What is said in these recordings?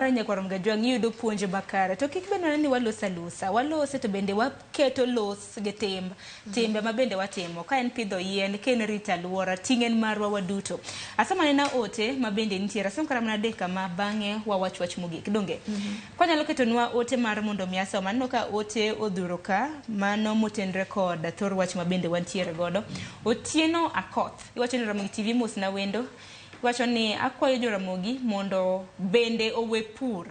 Nyakwarom gajwang' yudo puonjo makare to kik bende ni walose to bende waketo los gi timbe ma bende watimo ka en pidho yien ka en rito alwora ting' en marwa waduto. Asemanena ote ma bende nitiere asom kara mana dakika ma bang'e wawach mogik donge kwanyalo ketonwa ote mar mondo mi asoma aneno ka ote odhuro ka mano motenre kod thor wach ma bende wantiere godo. Otieno Akoth iwacho ni Ramogi TV mos na wendo. Wacho ni akwayo jo Ramogi mondo bende owe pur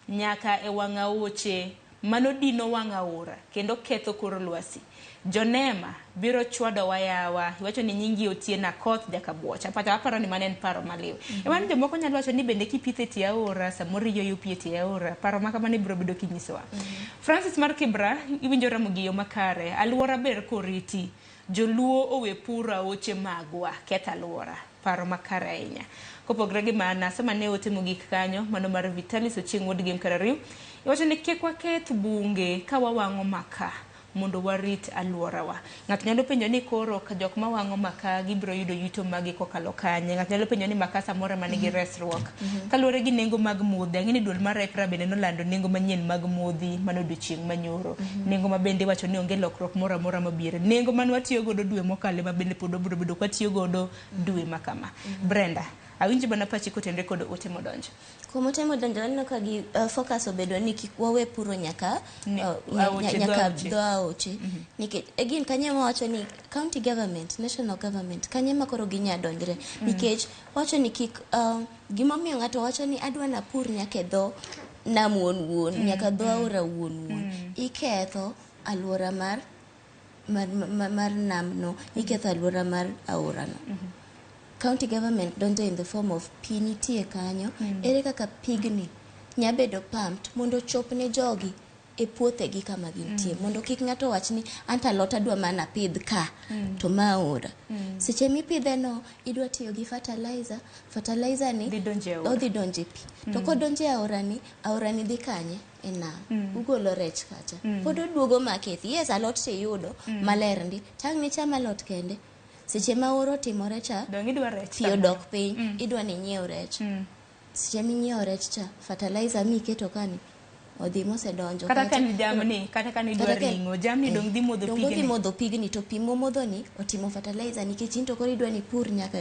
nyaka e wang'a oche manodino wang'a aora kendo ketho kor lwasi. Jonema biro chwado wayawa iwacho ni nyingi Otieno Akoth jaka buocha pata aparo ni manen paro maliw. Ewan jomoko nyalo wacho ni bende kipithe tie aora samoro yo pie tie aora paro maka mane biro bedo kinyisowa. Francis mar Kibra iwinjo Ramogi yo makare alwora ber koriti joluo owe pura oche magwa ketho alwora paro makare ahinya. Kopogre gi mana sama ne ote mogik kanyo mano mar Vitalis Ochieng' Wuod Game Karariw iwacho ni kik waketh bunge ka wawang'o maka mondo warit alworawa. Ng'ato nyalo penjo ni koro ka jok ma wang'o maka gibiro yudo yuto magi kokalo kanye. Ng'ato nyalo penjo ni maka samoro manigi resruok kaluwore gi nengo mag modhi. Ang'eni duol mar EPRA bende nolando nengo manyien mag modhi manodiochieng' manyoro. Nengo ma bende wacho ni onge lokruok moro amora mabiro. Nengo man watiyo godo dwe mokalo ma bende pod obiro bedo kwatiyo godo dwe makama. Brenda awinji bana pachi kotenre kod ote modonjo. Kuom ote modonjo aneno ka gi focus obedo ni kik wawe puro nyaka dho aoche. Nikech again kanye wacho ni county government, national government kanye ma koro ginya donjre nikech wacho ni kik gimomiyo ng'ato wacho ni adwa na pur nyaka dho nam wuon nyaka dho aora wuon iketho alwora mar namno iketho alwora mar aora no. County government donjo in the form of pi nitie kanyo ere kaka pigni nyabedo pumped mondo chop ne jogi e puothegi kama gintie mondo kik ng'ato wach ni anta lot adwa mana pidh ka to ma aora. Seche mipidhe no idwa tiyo gi fertilizer ni odhi donje pi to kodonje aora ni dhi kanye e nam ugolo rech kacha pod oduogo makethi yes alot tiyudo maler ndi tang' ni chama alot kende. Seche ma oro timore cha pi odok piny idwa ni nyiew rech. Seche minyiew rech cha fertilizer miketo kani odhi mosedonjo kata kan jamni kata kan idwa ringo jamni dong dhi modho pigni to pi momodho ni otimo fertilizer nikech into koro idwa ni pur nyaka